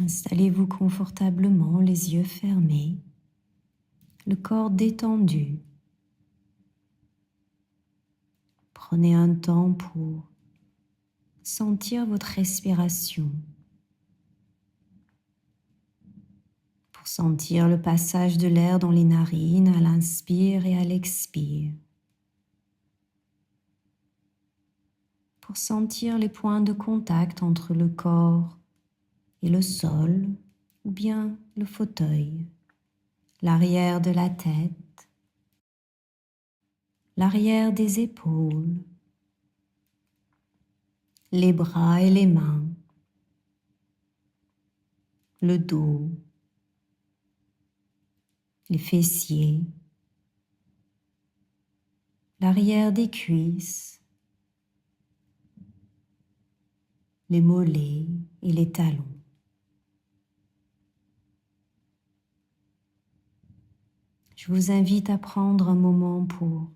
Installez-vous confortablement, les yeux fermés, le corps détendu. Prenez un temps pour sentir votre respiration, pour sentir le passage de l'air dans les narines à l'inspire et à l'expire, pour sentir les points de contact entre le corps et le sol ou bien le fauteuil, l'arrière de la tête, l'arrière des épaules, les bras et les mains, le dos, les fessiers, l'arrière des cuisses, les mollets et les talons. Je vous invite à prendre un moment pour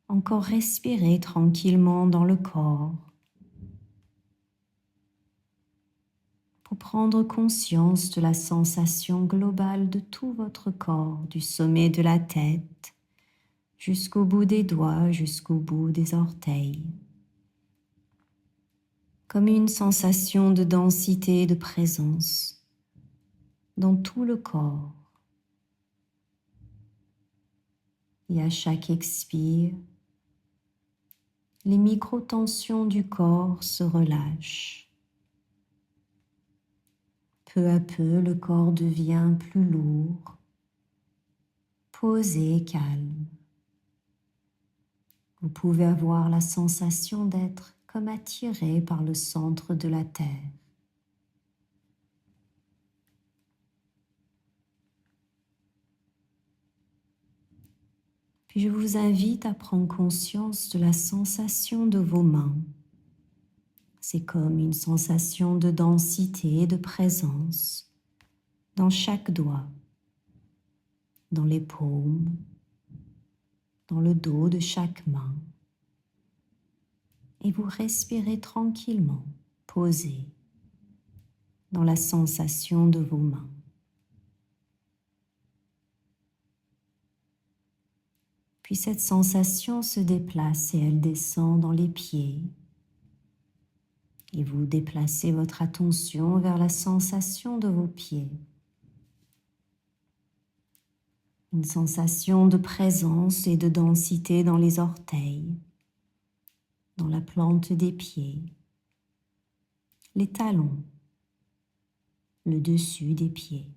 encore respirer tranquillement dans le corps, pour prendre conscience de la sensation globale de tout votre corps, du sommet de la tête jusqu'au bout des doigts, jusqu'au bout des orteils, comme une sensation de densité et de présence dans tout le corps. Et à chaque expire, les micro-tensions du corps se relâchent. Peu à peu, le corps devient plus lourd, posé, calme. Vous pouvez avoir la sensation d'être comme attiré par le centre de la Terre. Puis je vous invite à prendre conscience de la sensation de vos mains. C'est comme une sensation de densité et de présence dans chaque doigt, dans les paumes, dans le dos de chaque main. Et vous respirez tranquillement, posé, dans la sensation de vos mains. Puis cette sensation se déplace et elle descend dans les pieds. Et vous déplacez votre attention vers la sensation de vos pieds. Une sensation de présence et de densité dans les orteils, dans la plante des pieds, les talons, le dessus des pieds.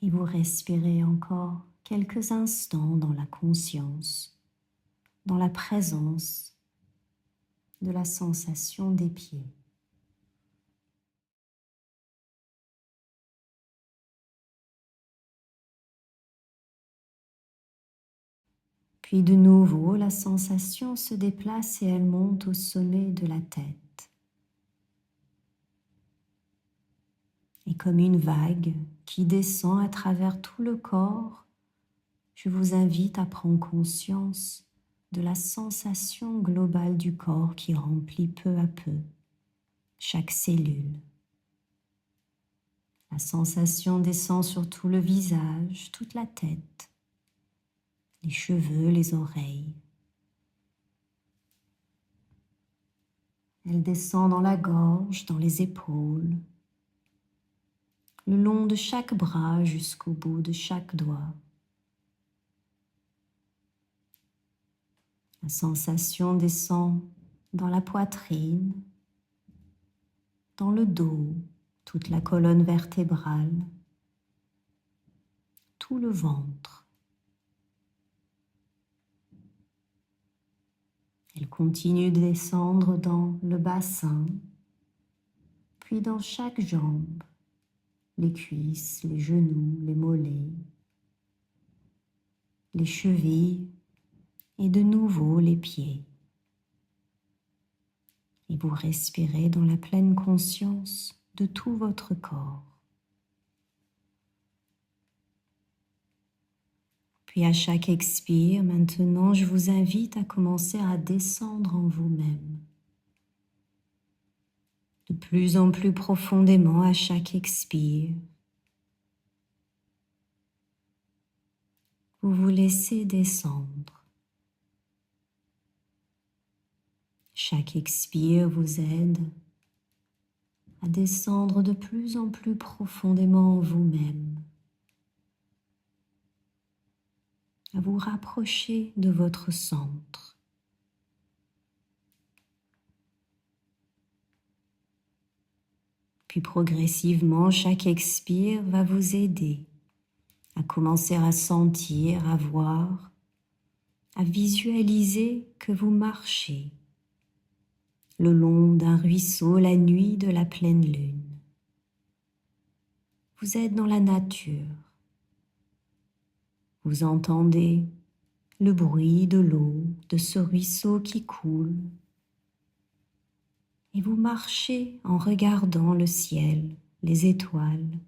Et vous respirez encore quelques instants dans la conscience, dans la présence de la sensation des pieds. Puis de nouveau, la sensation se déplace et elle monte au sommet de la tête. Et comme une vague qui descend à travers tout le corps, je vous invite à prendre conscience de la sensation globale du corps qui remplit peu à peu chaque cellule. La sensation descend sur tout le visage, toute la tête, les cheveux, les oreilles. Elle descend dans la gorge, dans les épaules, le long de chaque bras jusqu'au bout de chaque doigt. La sensation descend dans la poitrine, dans le dos, toute la colonne vertébrale, tout le ventre. Elle continue de descendre dans le bassin, puis dans chaque jambe, les cuisses, les genoux, les mollets, les chevilles et de nouveau les pieds. Et vous respirez dans la pleine conscience de tout votre corps. Puis à chaque expire, maintenant, je vous invite à commencer à descendre en vous-même. de plus en plus profondément à chaque expire. Vous vous laissez descendre. Chaque expire vous aide à descendre de plus en plus profondément en vous-même, à vous rapprocher de votre centre. Puis progressivement, chaque expire va vous aider à commencer à sentir, à voir, à visualiser que vous marchez le long d'un ruisseau la nuit de la pleine lune. Vous êtes dans la nature. Vous entendez le bruit de l'eau, de ce ruisseau qui coule. Et vous marchez en regardant le ciel, les étoiles,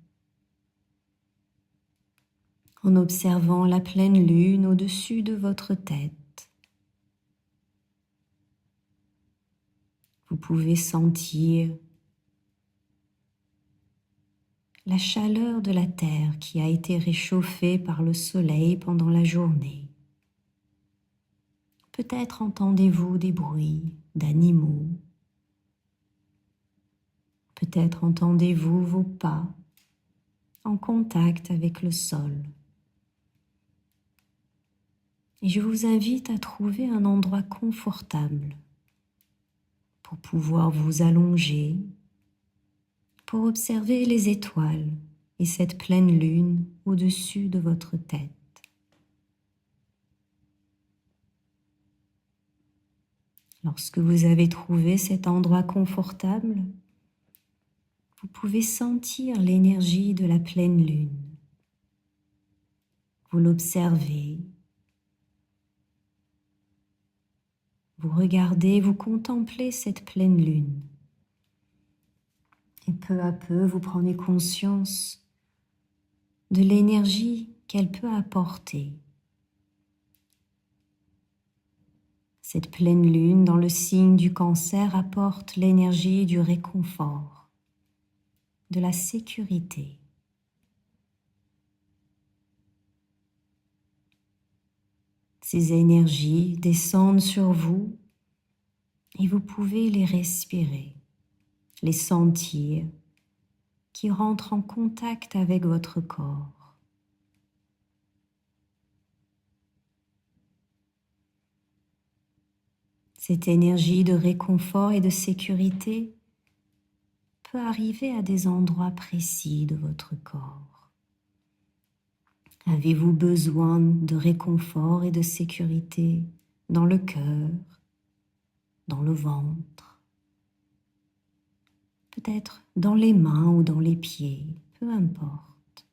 en observant la pleine lune au-dessus de votre tête. Vous pouvez sentir la chaleur de la terre qui a été réchauffée par le soleil pendant la journée. Peut-être entendez-vous des bruits d'animaux. Peut-être entendez-vous vos pas en contact avec le sol. Et je vous invite à trouver un endroit confortable pour pouvoir vous allonger, pour observer les étoiles et cette pleine lune au-dessus de votre tête. Lorsque vous avez trouvé cet endroit confortable, vous pouvez sentir l'énergie de la pleine lune. Vous l'observez, vous regardez, vous contemplez cette pleine lune. Et peu à peu, vous prenez conscience de l'énergie qu'elle peut apporter. Cette pleine lune dans le signe du Cancer apporte l'énergie du réconfort, de la sécurité. Ces énergies descendent sur vous et vous pouvez les respirer, les sentir, qui rentrent en contact avec votre corps. Cette énergie de réconfort et de sécurité peut arriver à des endroits précis de votre corps. Avez-vous besoin de réconfort et de sécurité dans le cœur, dans le ventre, peut-être dans les mains ou dans les pieds, peu importe.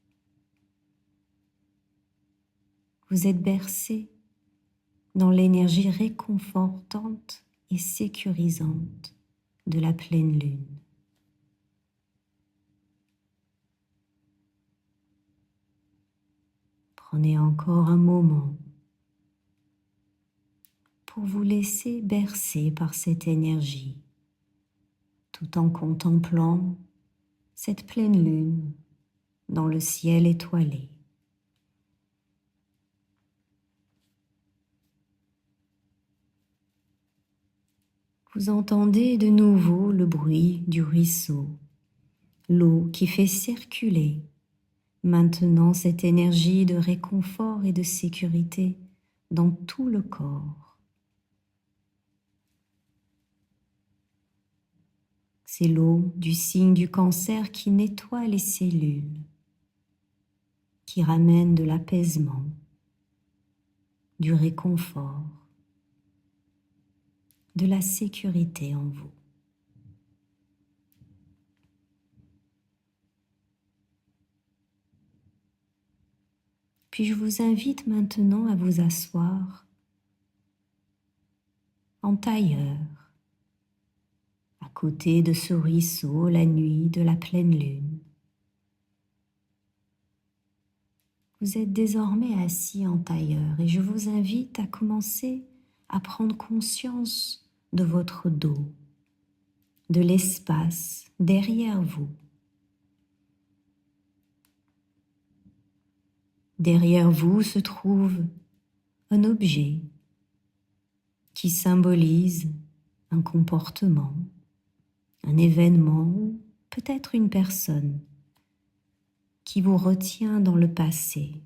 Vous êtes bercé dans l'énergie réconfortante et sécurisante de la pleine lune. Prenez encore un moment pour vous laisser bercer par cette énergie, tout en contemplant cette pleine lune dans le ciel étoilé. Vous entendez de nouveau le bruit du ruisseau, l'eau qui fait circuler maintenant cette énergie de réconfort et de sécurité dans tout le corps. C'est l'eau du signe du Cancer qui nettoie les cellules, qui ramène de l'apaisement, du réconfort, de la sécurité en vous. Puis je vous invite maintenant à vous asseoir en tailleur, à côté de ce ruisseau la nuit de la pleine lune. Vous êtes désormais assis en tailleur et je vous invite à commencer à prendre conscience de votre dos, de l'espace derrière vous. Derrière vous se trouve un objet qui symbolise un comportement, un événement ou peut-être une personne qui vous retient dans le passé.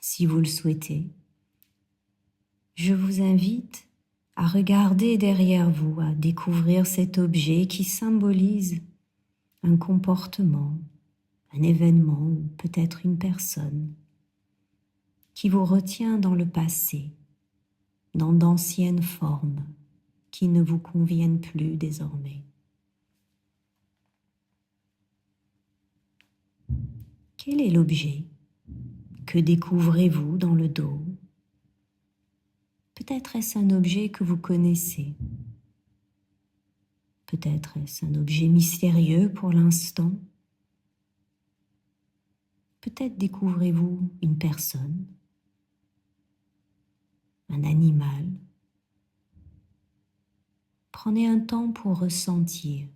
Si vous le souhaitez, je vous invite à regarder derrière vous, à découvrir cet objet qui symbolise un comportement, un événement ou peut-être une personne qui vous retient dans le passé, dans d'anciennes formes qui ne vous conviennent plus désormais. Quel est l'objet? Que découvrez-vous dans le dos? Peut-être est-ce un objet que vous connaissez. Peut-être est-ce un objet mystérieux pour l'instant. Peut-être découvrez-vous une personne, un animal. Prenez un temps pour ressentir.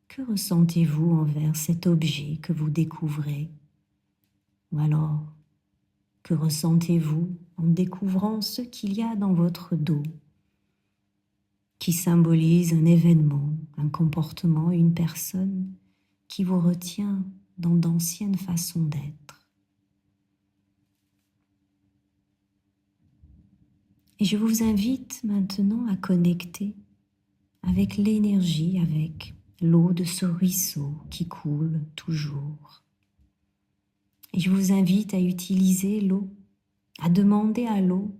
Que ressentez-vous envers cet objet que vous découvrez? Ou alors, que ressentez-vous en découvrant ce qu'il y a dans votre dos, qui symbolise un événement, un comportement, une personne qui vous retient dans d'anciennes façons d'être? Et je vous invite maintenant à connecter avec l'énergie, avec l'eau de ce ruisseau qui coule toujours. Et je vous invite à utiliser l'eau, à demander à l'eau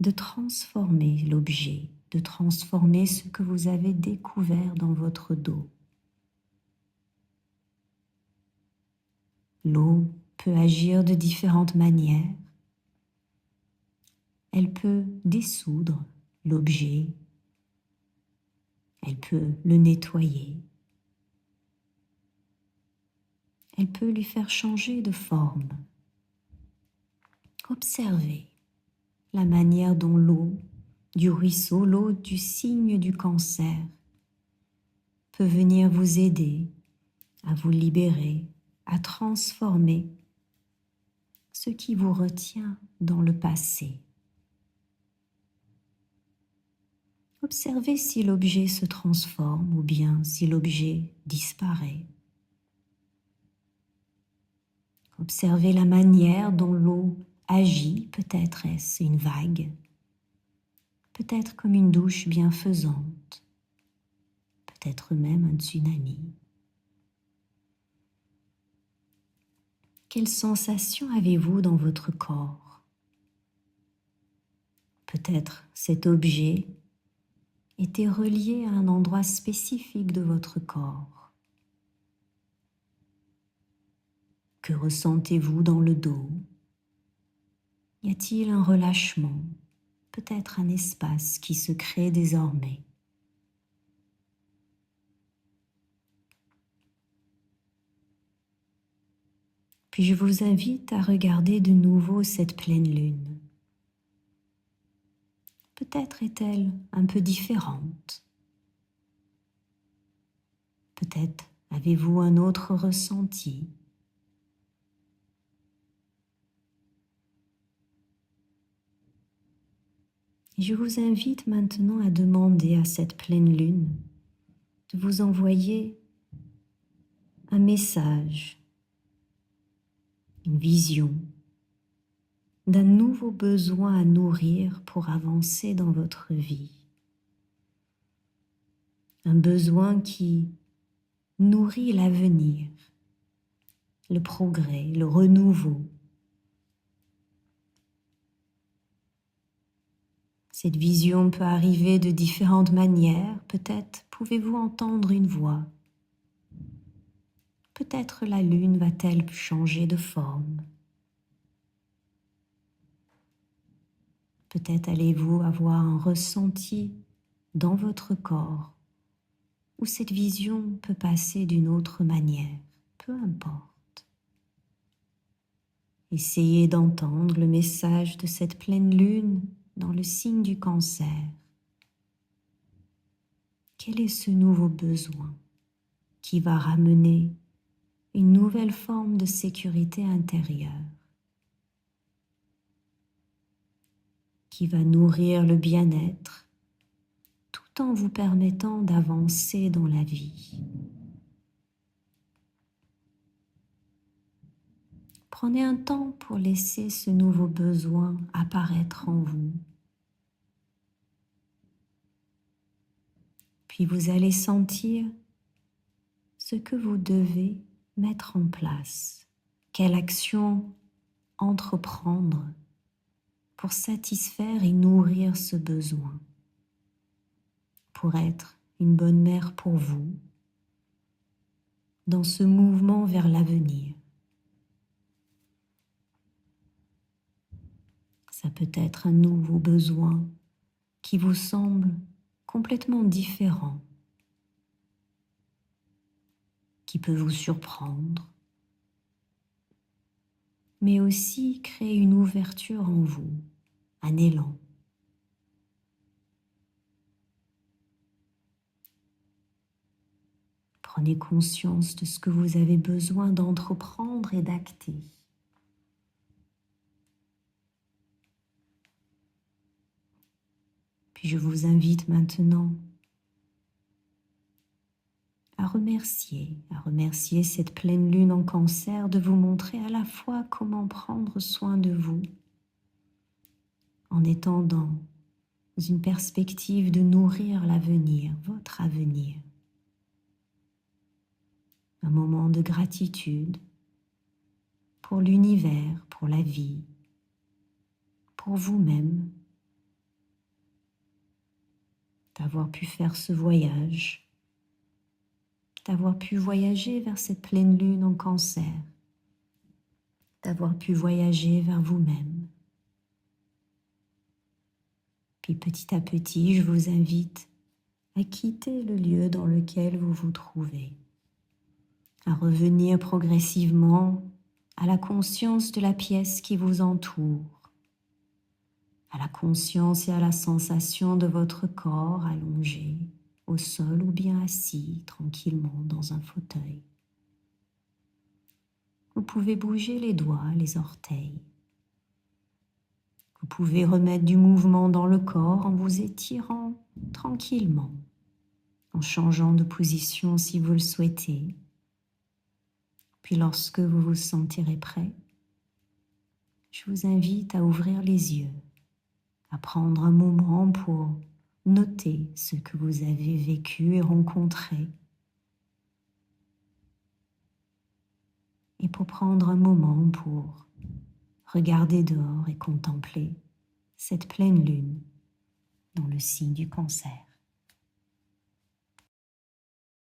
de transformer l'objet, de transformer ce que vous avez découvert dans votre dos. L'eau peut agir de différentes manières. Elle peut dissoudre l'objet, elle peut le nettoyer, elle peut lui faire changer de forme. Observez la manière dont l'eau du ruisseau, l'eau du signe du Cancer, peut venir vous aider à vous libérer, à transformer ce qui vous retient dans le passé. Observez si l'objet se transforme ou bien si l'objet disparaît. Observez la manière dont l'eau agit, peut-être est-ce une vague, peut-être comme une douche bienfaisante, peut-être même un tsunami. Quelle sensation avez-vous dans votre corps? Peut-être cet objet était relié à un endroit spécifique de votre corps. Que ressentez-vous dans le dos? Y a-t-il un relâchement? Peut-être un espace qui se crée désormais. Puis je vous invite à regarder de nouveau cette pleine lune. Peut-être est-elle un peu différente. Peut-être avez-vous un autre ressenti. Et je vous invite maintenant à demander à cette pleine lune de vous envoyer un message, une vision d'un nouveau besoin à nourrir pour avancer dans votre vie. Un besoin qui nourrit l'avenir, le progrès, le renouveau. Cette vision peut arriver de différentes manières. Peut-être pouvez-vous entendre une voix. Peut-être la lune va-t-elle changer de forme. Peut-être allez-vous avoir un ressenti dans votre corps où cette vision peut passer d'une autre manière. Peu importe. Essayez d'entendre le message de cette pleine lune dans le signe du Cancer. Quel est ce nouveau besoin qui va ramener une nouvelle forme de sécurité intérieure, qui va nourrir le bien-être tout en vous permettant d'avancer dans la vie? Prenez un temps pour laisser ce nouveau besoin apparaître en vous. Puis vous allez sentir ce que vous devez mettre en place, quelle action entreprendre pour satisfaire et nourrir ce besoin, pour être une bonne mère pour vous, dans ce mouvement vers l'avenir. Ça peut être un nouveau besoin qui vous semble complètement différent, qui peut vous surprendre, mais aussi créer une ouverture en vous, un élan. Prenez conscience de ce que vous avez besoin d'entreprendre et d'acter. Puis je vous invite maintenant à remercier cette pleine lune en Cancer de vous montrer à la fois comment prendre soin de vous en étant dans une perspective de nourrir l'avenir, votre avenir. Un moment de gratitude pour l'univers, pour la vie, pour vous-même, d'avoir pu faire ce voyage, d'avoir pu voyager vers cette pleine lune en Cancer, d'avoir pu voyager vers vous-même. Puis petit à petit, je vous invite à quitter le lieu dans lequel vous vous trouvez, à revenir progressivement à la conscience de la pièce qui vous entoure, à la conscience et à la sensation de votre corps allongé au sol ou bien assis tranquillement dans un fauteuil. Vous pouvez bouger les doigts, les orteils. Vous pouvez remettre du mouvement dans le corps en vous étirant tranquillement, en changeant de position si vous le souhaitez. Puis lorsque vous vous sentirez prêt, je vous invite à ouvrir les yeux, à prendre un moment pour noter ce que vous avez vécu et rencontré, et pour prendre un moment pour regarder dehors et contempler cette pleine lune dans le signe du Cancer.